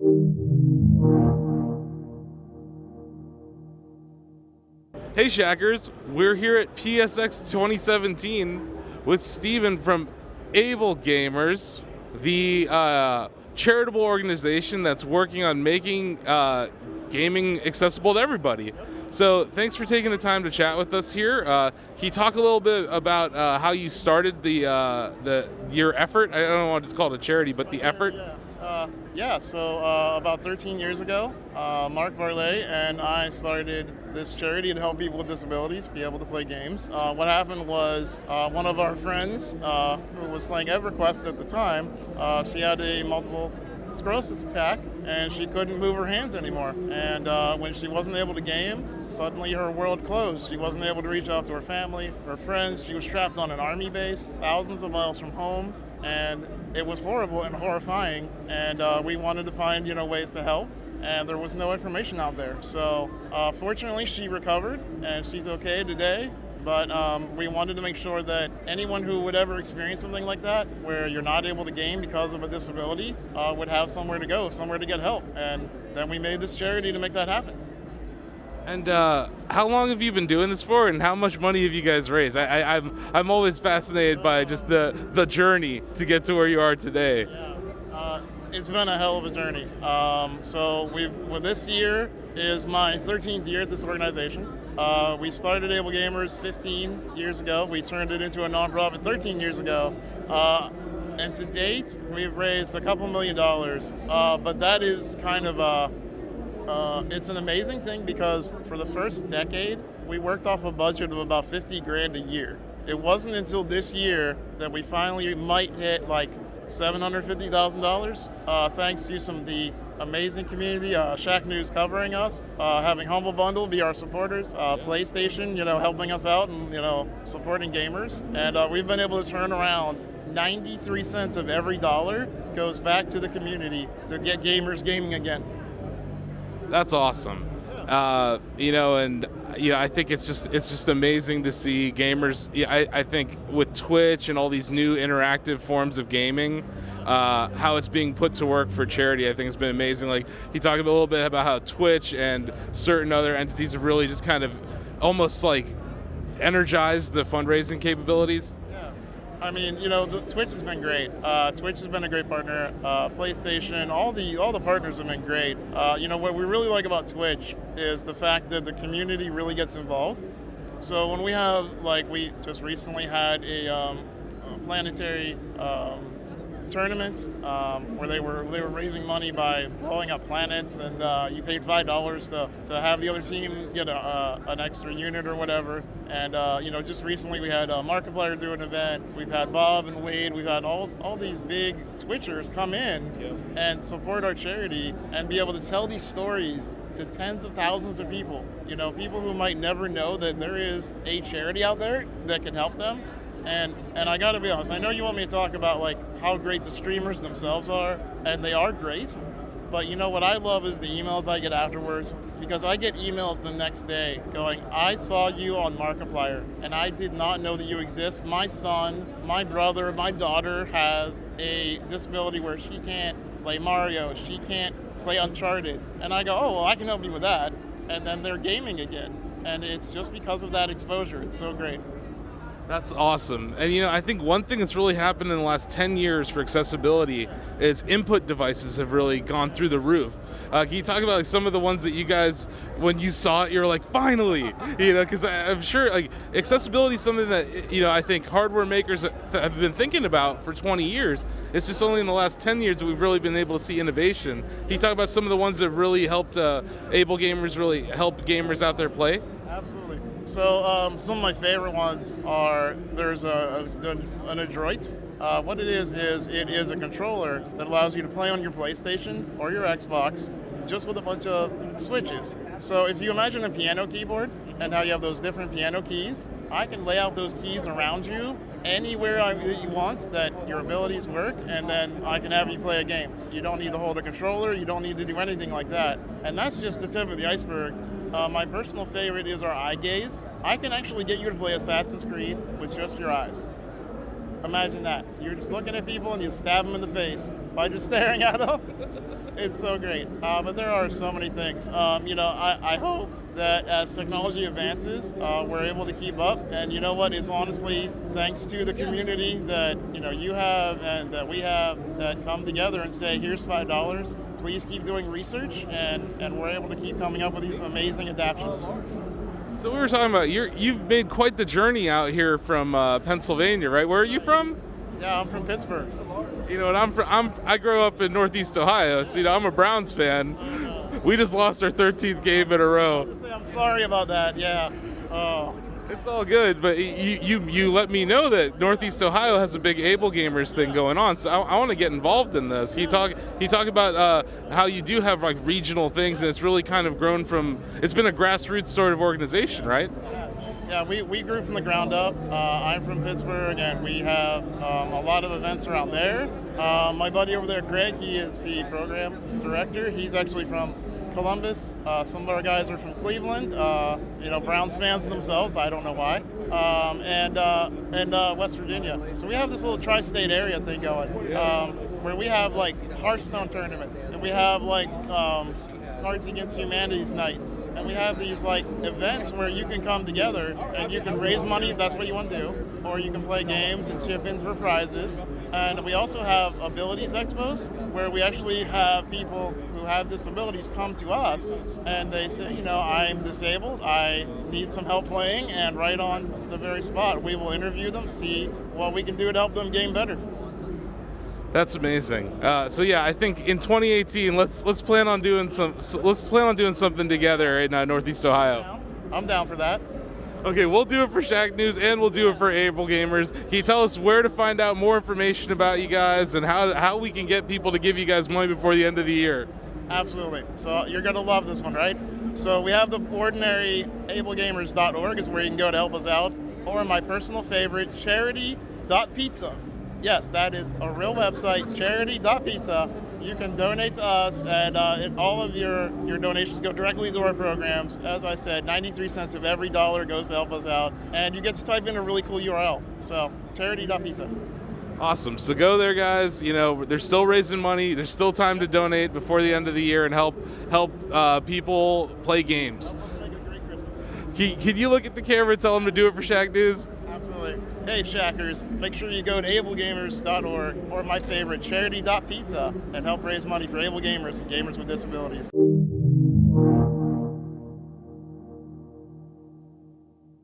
Hey Shackers, we're here at PSX 2017 with Steven from Able Gamers, the charitable organization that's working on making gaming accessible to everybody. So thanks for taking the time to chat with us here. Can you talk a little bit about how you started your effort? I don't know what to call it a charity, but the effort. So about 13 years ago, Mark Barley and I started this charity to help people with disabilities be able to play games. What happened was one of our friends who was playing EverQuest at the time, she had a multiple sclerosis attack and she couldn't move her hands anymore. And when she wasn't able to game, suddenly her world closed. She wasn't able to reach out to her family, her friends. She was trapped on an army base, thousands of miles from home. And it was horrible and horrifying, and we wanted to find ways to help, and there was no information out there. So fortunately she recovered and she's okay today, but we wanted to make sure that anyone who would ever experience something like that, where you're not able to game because of a disability, would have somewhere to go, somewhere to get help. And then we made this charity to make that happen. And how long have you been doing this for, and how much money have you guys raised? I'm always fascinated by just the journey to get to where you are today. Yeah, it's been a hell of a journey. This year is my 13th year at this organization. We started Able Gamers 15 years ago. We turned it into a nonprofit 13 years ago. And to date, we've raised a couple $1 million. But that is kind of it's an amazing thing because for the first decade, we worked off a budget of about 50 grand a year. It wasn't until this year that we finally might hit like $750,000, thanks to some of the amazing community, Shacknews covering us, having Humble Bundle be our supporters, PlayStation, helping us out and, supporting gamers. And we've been able to turn around 93 cents of every dollar goes back to the community to get gamers gaming again. That's awesome. I think it's just amazing to see gamers. I think with Twitch and all these new interactive forms of gaming, how it's being put to work for charity, I think has been amazing. Like, he talked a little bit about how Twitch and certain other entities have really just kind of almost like energized the fundraising capabilities. I mean, the Twitch has been great. Twitch has been a great partner. PlayStation, all the partners have been great. What we really like about Twitch is the fact that the community really gets involved. So when we have, we just recently had a planetary tournament where they were raising money by blowing up planets, and you paid $5 to have the other team get an extra unit or whatever. And just recently we had Markiplier do an event. We've had Bob and Wade. We've had all these big Twitchers come in and support our charity and be able to tell these stories to tens of thousands of people. People who might never know that there is a charity out there that can help them. And I gotta be honest, I know you want me to talk about how great the streamers themselves are, and they are great, but what I love is the emails I get afterwards, because I get emails the next day going, I saw you on Markiplier, and I did not know that you exist. My son, my brother, my daughter has a disability where she can't play Mario, she can't play Uncharted, and I go, oh, well, I can help you with that, and then they're gaming again, and it's just because of that exposure. It's so great. That's awesome. And I think one thing that's really happened in the last 10 years for accessibility is input devices have really gone through the roof. Can you talk about some of the ones that you guys, when you saw it, you're like, finally, because I'm sure accessibility is something that, I think hardware makers have been thinking about for 20 years. It's just only in the last 10 years that we've really been able to see innovation. Can you talk about some of the ones that really helped Able Gamers really help gamers out there play? Absolutely. So some of my favorite ones are, there's an Adroit. What it is a controller that allows you to play on your PlayStation or your Xbox just with a bunch of switches. So if you imagine a piano keyboard and how you have those different piano keys, I can lay out those keys around you anywhere that you want that your abilities work, and then I can have you play a game. You don't need to hold a controller, you don't need to do anything like that. And that's just the tip of the iceberg. My personal favorite is our eye gaze. I can actually get you to play Assassin's Creed with just your eyes. Imagine that. You're just looking at people and you stab them in the face by just staring at them. It's so great. But there are so many things. I hope that as technology advances, we're able to keep up. And you know what? It's honestly thanks to the community that you have and that we have that come together and say, here's $5. Please keep doing research, and we're able to keep coming up with these amazing adaptations. So we were talking about you've made quite the journey out here from Pennsylvania, right? Where are you from? Yeah, I'm from Pittsburgh. You know, and I grew up in Northeast Ohio, so I'm a Browns fan. We just lost our 13th game in a row. I'm sorry about that. Yeah. Oh. It's all good, but you let me know that Northeast Ohio has a big Able Gamers thing going on, so I want to get involved in this. He talk about how you do have like regional things, and it's really kind of grown from. It's been a grassroots sort of organization, right? Yeah, we grew from the ground up. I'm from Pittsburgh, and we have a lot of events around there. My buddy over there, Craig, he is the program director. He's actually from Columbus. Some of our guys are from Cleveland. Browns fans themselves. I don't know why. And West Virginia. So we have this little tri-state area thing going, where we have like Hearthstone tournaments, and we have like Cards Against Humanity's nights, and we have these like events where you can come together and you can raise money if that's what you want to do, or you can play games and chip in for prizes. And we also have abilities expos, where we actually have people who have disabilities come to us and they say, I'm disabled, I need some help playing, and right on the very spot we will interview them, see what we can do to help them game better. That's amazing. So yeah, I think in 2018, let's plan on doing something together in Northeast Ohio. I'm down for that. Okay, we'll do it for Shacknews and we'll do it for Able Gamers. Can you tell us where to find out more information about you guys and how we can get people to give you guys money before the end of the year? Absolutely. So you're gonna love this one, right? So we have the ordinary ablegamers.org is where you can go to help us out, or my personal favorite, charity.pizza. Yes, that is a real website, charity.pizza. You can donate to us, and all of your donations go directly to our programs. As I said, 93 cents of every dollar goes to help us out, and you get to type in a really cool URL. So, charity.pizza. Awesome. So go there, guys. They're still raising money. There's still time to donate before the end of the year and help people play games. Make it a great Christmas. Can you look at the camera and tell them to do it for Shacknews? Absolutely. Hey, Shackers, make sure you go to ablegamers.org or my favorite, charity.pizza, and help raise money for able gamers and gamers with disabilities.